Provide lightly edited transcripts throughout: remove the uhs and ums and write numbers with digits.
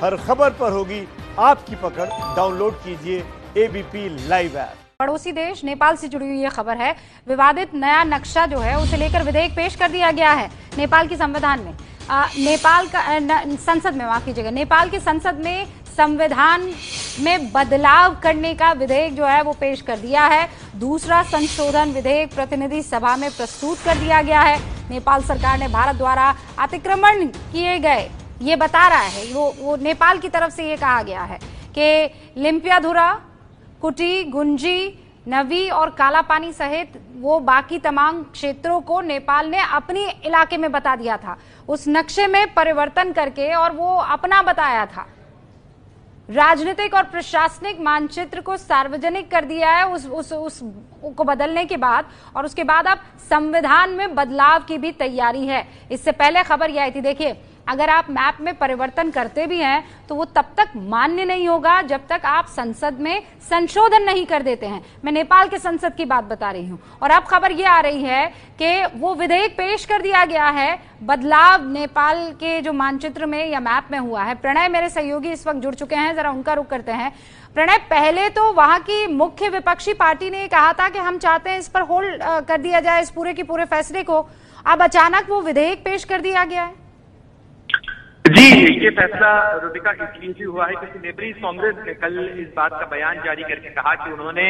हर खबर पर होगी आपकी पकड़। डाउनलोड कीजिए एबीपी लाइव ऐप। पड़ोसी देश नेपाल से जुड़ी हुई ये खबर है। विवादित नया नक्शा जो है उसे लेकर विधेयक पेश कर दिया गया है नेपाल के संविधान में। नेपाल का संसद में, माफ कीजिएगा, नेपाल की संसद में संविधान में बदलाव करने का विधेयक जो है वो पेश कर दिया है। दूसरा संशोधन विधेयक प्रतिनिधि सभा में प्रस्तुत कर दिया गया है। नेपाल सरकार ने भारत द्वारा अतिक्रमण किए गए, ये बता रहा है, वो नेपाल की तरफ से ये कहा गया है कि लिम्पियाधुरा, कुटी, गुंजी, नवी और कालापानी सहित वो बाकी तमाम क्षेत्रों को नेपाल ने अपनी इलाके में बता दिया था। उस नक्शे में परिवर्तन करके और वो अपना बताया था। राजनीतिक और प्रशासनिक मानचित्र को सार्वजनिक कर दिया है उस को बदलने के बाद, और उसके बाद अब संविधान में बदलाव की भी तैयारी है। इससे पहले खबर यह आई थी, देखिए, अगर आप मैप में परिवर्तन करते भी हैं तो वो तब तक मान्य नहीं होगा जब तक आप संसद में संशोधन नहीं कर देते हैं। मैं नेपाल के संसद की बात बता रही हूं। और अब खबर ये आ रही है कि वो विधेयक पेश कर दिया गया है। बदलाव नेपाल के जो मानचित्र में या मैप में हुआ है। प्रणय मेरे सहयोगी इस वक्त जुड़ चुके हैं, जरा उनका रुख करते हैं। प्रणय, पहले तो वहां की मुख्य विपक्षी पार्टी ने कहा था कि हम चाहते हैं इस पर होल्ड कर दिया जाए इस पूरे के पूरे फैसले को। अब अचानक वो विधेयक पेश कर दिया गया है। जी, ये फैसला रुबिका इसलिए भी हुआ है क्योंकि नेबरीज कांग्रेस ने कल इस बात का बयान जारी करके कहा कि उन्होंने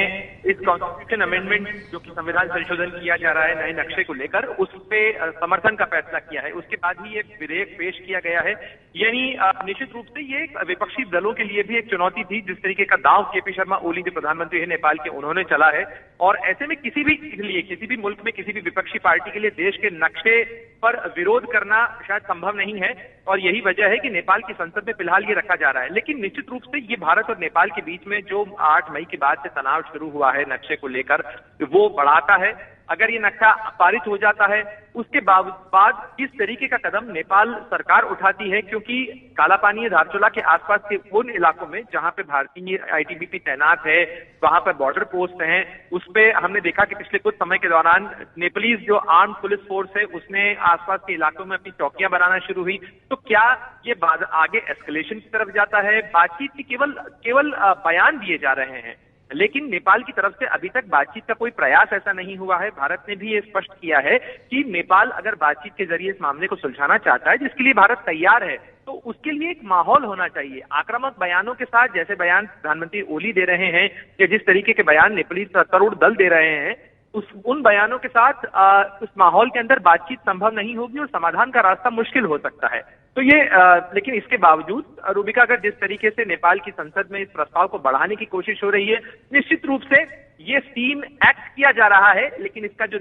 इस कॉन्स्टिट्यूशन अमेंडमेंट जो कि संविधान संशोधन किया जा रहा है नए नक्शे को लेकर, उस पे समर्थन का फैसला किया है। उसके बाद ही ये विधेयक पेश किया गया है। यानी निश्चित रूप से ये विपक्षी दलों के लिए भी एक चुनौती थी। जिस तरीके का दांव केपी शर्मा ओली जो प्रधानमंत्री है नेपाल के, उन्होंने चला है, और ऐसे में किसी भी मुल्क में किसी भी विपक्षी पार्टी के लिए देश के नक्शे पर विरोध करना शायद संभव नहीं है, और यही वजह है कि नेपाल की संसद में फिलहाल ये रखा जा रहा है। लेकिन निश्चित रूप से ये भारत और नेपाल के बीच में जो 8 मई के बाद से तनाव शुरू हुआ है नक्शे को लेकर, वो बढ़ाता है। अगर ये नक्शा पारित हो जाता है, उसके बाद किस तरीके का कदम नेपाल सरकार उठाती है, क्योंकि कालापानी धारचूला के आसपास के उन इलाकों में जहां पे भारतीय आईटीबीपी तैनात है, वहां पर बॉर्डर पोस्ट हैं, उस पे हमने देखा कि पिछले कुछ समय के दौरान नेपालीज जो आर्म्ड पुलिस फोर्स है उसने आसपास के इलाकों में अपनी चौकियां बनाना शुरू हुई। तो क्या ये आगे एस्केलेशन की तरफ जाता है? बातचीत की केवल बयान दिए जा रहे हैं, लेकिन नेपाल की तरफ से अभी तक बातचीत का कोई प्रयास ऐसा नहीं हुआ है। भारत ने भी ये स्पष्ट किया है कि नेपाल अगर बातचीत के जरिए इस मामले को सुलझाना चाहता है, जिसके लिए भारत तैयार है, तो उसके लिए एक माहौल होना चाहिए। आक्रामक बयानों के साथ, जैसे बयान प्रधानमंत्री ओली दे रहे हैं या जिस तरीके के बयान नेपाली सत्तारूढ़ दल दे रहे हैं, उन बयानों के साथ उस माहौल के अंदर बातचीत संभव नहीं होगी और समाधान का रास्ता मुश्किल हो सकता है। तो ये लेकिन इसके बावजूद रुबिका, अगर जिस तरीके से नेपाल की संसद में इस प्रस्ताव को बढ़ाने की कोशिश हो रही है, निश्चित रूप से ये सीन एक्ट किया जा रहा है, लेकिन इसका जो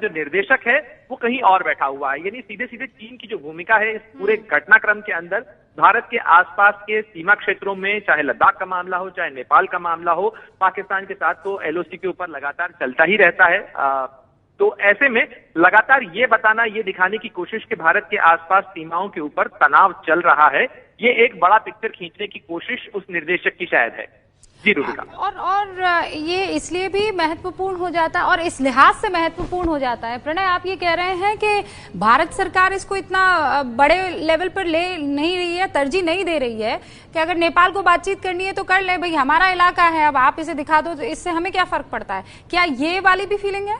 निर्देशक है वो कहीं और बैठा हुआ है। यानी सीधे सीधे चीन की जो भूमिका है इस पूरे घटनाक्रम के अंदर, भारत के आसपास के सीमा क्षेत्रों में, चाहे लद्दाख का मामला हो, चाहे नेपाल का मामला हो, पाकिस्तान के साथ तो एलओसी के ऊपर लगातार चलता ही रहता है। तो ऐसे में लगातार ये बताना, ये दिखाने की कोशिश कि भारत के आसपास सीमाओं के ऊपर तनाव चल रहा है, ये एक बड़ा पिक्चर खींचने की कोशिश उस निर्देशक की शायद है। जी रुबिका। और ये इसलिए भी महत्वपूर्ण हो जाता है और इस लिहाज से महत्वपूर्ण हो जाता है, प्रणय, आप ये कह रहे हैं कि भारत सरकार इसको इतना बड़े लेवल पर ले नहीं रही है, तरजीह नहीं दे रही है कि अगर नेपाल को बातचीत करनी है तो कर ले भाई, हमारा इलाका है, अब आप इसे दिखा दो तो इससे हमें क्या फर्क पड़ता है। क्या ये वाली भी फीलिंग है?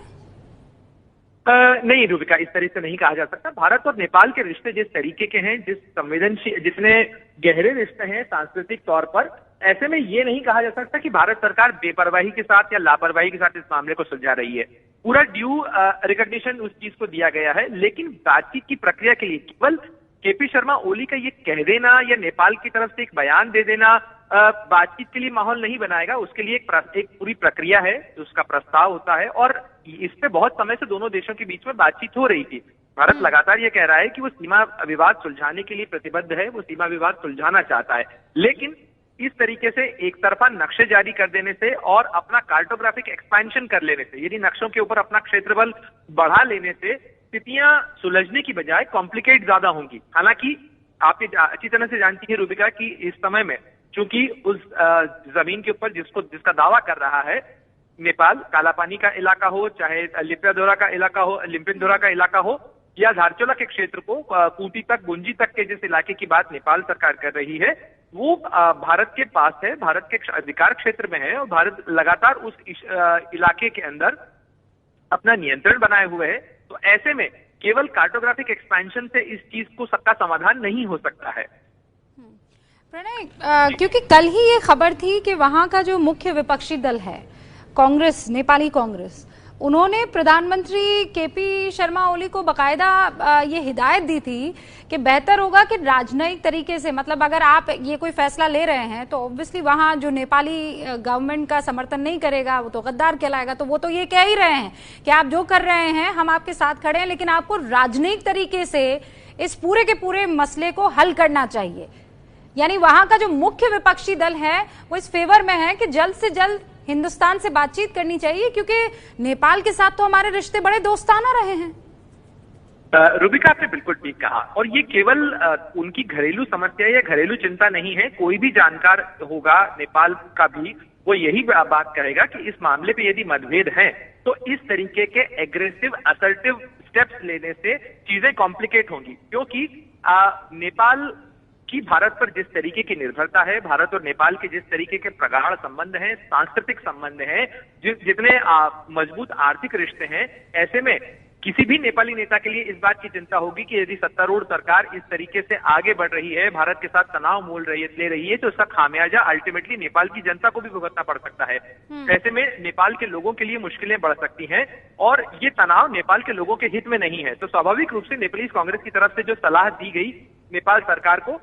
नहीं रुबिका, इस तरह से नहीं कहा जा सकता। भारत और नेपाल के रिश्ते जिस तरीके के हैं, जितने गहरे रिश्ते हैं सांस्कृतिक तौर पर, ऐसे में ये नहीं कहा जा सकता कि भारत सरकार बेपरवाही के साथ या लापरवाही के साथ इस मामले को सुलझा रही है। पूरा ड्यू रिकॉग्निशन उस चीज को दिया गया है, लेकिन बातचीत की प्रक्रिया के लिए केवल केपी शर्मा ओली का ये कह देना या नेपाल की तरफ से एक बयान दे देना बातचीत के लिए माहौल नहीं बनाएगा। उसके लिए एक पूरी प्रक्रिया है, उसका प्रस्ताव होता है, और इस पे बहुत समय से दोनों देशों के बीच में बातचीत हो रही थी। भारत लगातार ये कह रहा है कि वो सीमा विवाद सुलझाने के लिए प्रतिबद्ध है, वो सीमा विवाद सुलझाना चाहता है, लेकिन इस तरीके से एक तरफा नक्शे जारी कर देने से और अपना कार्टोग्राफिक एक्सपेंशन कर लेने से, यदि नक्शों के ऊपर अपना क्षेत्रफल बढ़ा लेने से स्थितियां सुलझने की बजाय कॉम्प्लिकेट ज्यादा होंगी। हालांकि आप ये अच्छी तरह से जानती है रुबिका कि इस समय में चूंकि उस जमीन के ऊपर जिसका दावा कर रहा है नेपाल, कालापानी का इलाका हो, चाहे लिम्पियाधुरा का इलाका हो, या धारचूला के क्षेत्र को खूंटी तक, गुंजी तक के जिस इलाके की बात नेपाल सरकार कर रही है वो भारत के पास है, भारत के अधिकार क्षेत्र में है और भारत लगातार उस इलाके के अंदर अपना नियंत्रण बनाए हुए है। तो ऐसे में केवल कार्टोग्राफिक एक्सपेंशन से इस चीज को सबका समाधान नहीं हो सकता है। प्रणय, क्योंकि कल ही ये खबर थी कि वहां का जो मुख्य विपक्षी दल है कांग्रेस, नेपाली कांग्रेस, उन्होंने प्रधानमंत्री केपी शर्मा ओली को बकायदा ये हिदायत दी थी कि बेहतर होगा कि राजनयिक तरीके से, मतलब अगर आप ये कोई फैसला ले रहे हैं तो ऑब्वियसली वहां जो नेपाली गवर्नमेंट का समर्थन नहीं करेगा वो तो गद्दार कहलाएगा। तो वो तो ये कह ही रहे हैं कि आप जो कर रहे हैं हम आपके साथ खड़े हैं, लेकिन आपको राजनयिक तरीके से इस पूरे के पूरे मसले को हल करना चाहिए। यानी वहां का जो मुख्य विपक्षी दल है वो इस फेवर में है कि जल्द से जल्द हिंदुस्तान से बातचीत करनी चाहिए, क्योंकि नेपाल के साथ तो हमारे रिश्ते बड़े दोस्ताना रहे हैं। रूबिका, आपने बिल्कुल ठीक कहा और ये केवल उनकी घरेलू समस्या या घरेलू चिंता नहीं है। कोई भी जानकार होगा नेपाल का भी वो यही बात करेगा कि इस मामले पे यदि मतभेद हैं तो इस तरीके के एग्रेसिव असर्टिव स्टेप्स लेने से चीजें कॉम्प्लिकेट होंगी, क्योंकि नेपाल कि भारत पर जिस तरीके की निर्भरता है, भारत और नेपाल के जिस तरीके के प्रगाढ़ संबंध हैं, सांस्कृतिक संबंध हैं, जितने मजबूत आर्थिक रिश्ते हैं, ऐसे में किसी भी नेपाली नेता के लिए इस बात की चिंता होगी कि यदि सत्तारूढ़ सरकार इस तरीके से आगे बढ़ रही है, भारत के साथ तनाव मोल ले रही है, तो उसका खामियाजा अल्टीमेटली नेपाल की जनता को भी भुगतना पड़ सकता है। ऐसे में नेपाल के लोगों के लिए मुश्किलें बढ़ सकती हैं और ये तनाव नेपाल के लोगों के हित में नहीं है। तो स्वाभाविक रूप से नेपाली कांग्रेस की तरफ से जो सलाह दी गई नेपाल सरकार को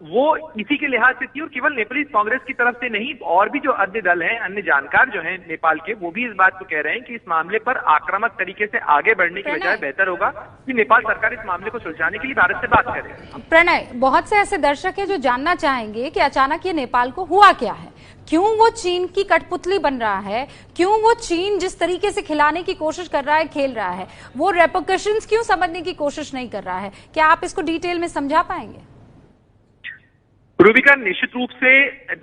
वो इसी के लिहाज से थी और केवल नेपाली कांग्रेस की तरफ से नहीं, और भी जो अन्य दल हैं, अन्य जानकार जो हैं नेपाल के, वो भी इस बात को कह रहे हैं कि इस मामले पर आक्रामक तरीके से आगे बढ़ने की बजाय बेहतर होगा कि नेपाल सरकार इस मामले को सुलझाने के लिए भारत से बात करे। प्रणय, बहुत से ऐसे दर्शक हैं जो जानना चाहेंगे कि अचानक ये नेपाल को हुआ क्या है, क्यों वो चीन की कठपुतली बन रहा है, क्यों वो चीन जिस तरीके से खिलाने की कोशिश कर रहा है, खेल रहा है, वो रेपरकशंस क्यों समझने की कोशिश नहीं कर रहा है। क्या आप इसको डिटेल में समझा पाएंगे? रूबिका, निश्चित रूप से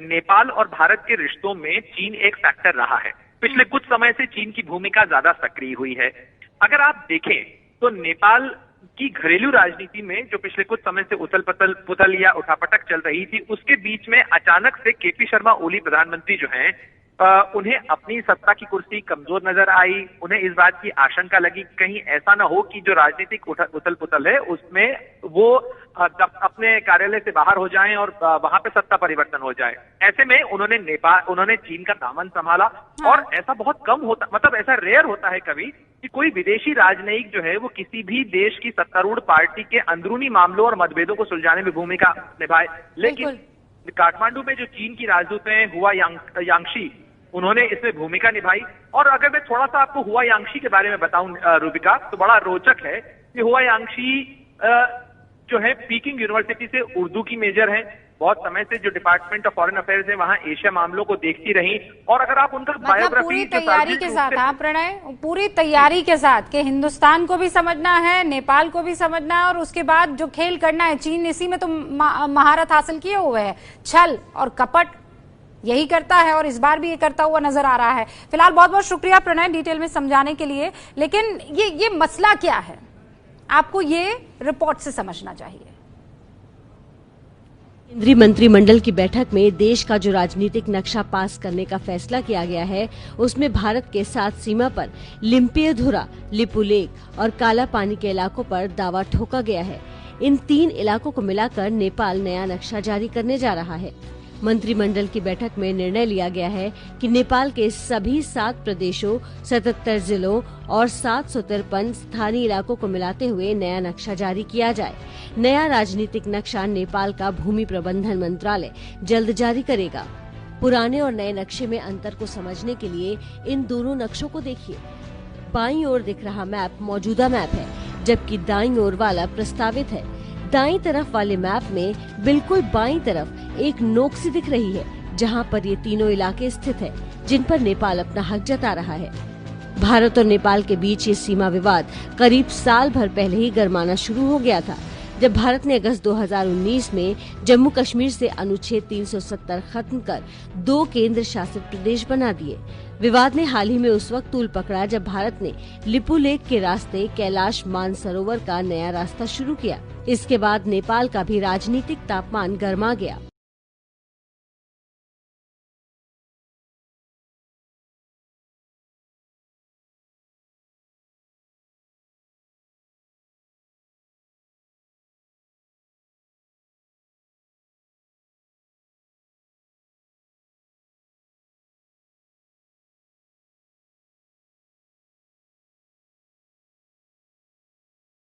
नेपाल और भारत के रिश्तों में चीन एक फैक्टर रहा है। पिछले कुछ समय से चीन की भूमिका ज्यादा सक्रिय हुई है। अगर आप देखें तो नेपाल की घरेलू राजनीति में जो पिछले कुछ समय से उथल पुथल या उठापटक चल रही थी, उसके बीच में अचानक से केपी शर्मा ओली प्रधानमंत्री जो हैं, उन्हें अपनी सत्ता की कुर्सी कमजोर नजर आई। उन्हें इस बात की आशंका लगी कहीं ऐसा ना हो कि जो राजनीतिक उथल पुथल है उसमें वो अपने कार्यालय से बाहर हो जाएं और वहां पे सत्ता परिवर्तन हो जाए। ऐसे में उन्होंने चीन का दामन संभाला और ऐसा बहुत कम होता, मतलब ऐसा रेयर होता है कभी कि कोई विदेशी राजनयिक जो है वो किसी भी देश की सत्तारूढ़ पार्टी के अंदरूनी मामलों और मतभेदों को सुलझाने में भूमिका निभाए। लेकिन काठमांडू में जो चीन की राजदूत हैं हुआ यांगशी, उन्होंने इसमें भूमिका निभाई। और अगर मैं थोड़ा सा आपको हुआ यांगशी के बारे में बताऊं रूबिका, तो बड़ा रोचक है कि हुआ यांगशी जो है पीकिंग यूनिवर्सिटी से उर्दू की मेजर है, बहुत समय से जो डिपार्टमेंट ऑफ फॉरेन अफेयर्स है वहां एशिया मामलों को देखती रही। और अगर आप उनका बायोग्राफी पूरी तैयारी के साथ, हाँ प्रणय, पूरी तैयारी के साथ कि हिंदुस्तान को भी समझना है, नेपाल को भी समझना है और उसके बाद जो खेल करना है, चीन इसी में तो महारत हासिल किए हुए है, छल और कपट यही करता है और इस बार भी ये करता हुआ नजर आ रहा है। फिलहाल बहुत बहुत शुक्रिया प्रणय डिटेल में समझाने के लिए। लेकिन ये मसला क्या है, आपको ये रिपोर्ट से समझना चाहिए। केंद्रीय मंत्रिमंडल की बैठक में देश का जो राजनीतिक नक्शा पास करने का फैसला किया गया है, उसमें भारत के साथ सीमा पर लिम्पियधुरा, लिपुलेख और काला पानी के इलाकों पर दावा ठोका गया है। इन 3 इलाकों को मिलाकर नेपाल नया नक्शा जारी करने जा रहा है। मंत्रिमंडल की बैठक में निर्णय लिया गया है कि नेपाल के सभी 7 प्रदेशों, 77 जिलों और 753 स्थानीय इलाकों को मिलाते हुए नया नक्शा जारी किया जाए। नया राजनीतिक नक्शा नेपाल का भूमि प्रबंधन मंत्रालय जल्द जारी करेगा। पुराने और नए नक्शे में अंतर को समझने के लिए इन दोनों नक्शों को देखिए। बाईं ओर दिख रहा मैप मौजूदा मैप है, जबकि दाईं ओर वाला प्रस्तावित है। दाईं तरफ वाले मैप में बिल्कुल बाईं तरफ एक नोक सी दिख रही है, जहां पर ये तीनों इलाके स्थित है, जिन पर नेपाल अपना हक जता रहा है। भारत और नेपाल के बीच ये सीमा विवाद करीब साल भर पहले ही गरमाना शुरू हो गया था, जब भारत ने अगस्त 2019 में जम्मू कश्मीर से अनुच्छेद 370 खत्म कर 2 केंद्र शासित प्रदेश बना दिए। विवाद ने हाल ही में उस वक्त तूल पकड़ा जब भारत ने लिपुलेख के रास्ते कैलाश मानसरोवर का नया रास्ता शुरू किया। इसके बाद नेपाल का भी राजनीतिक तापमान गर्मा गया।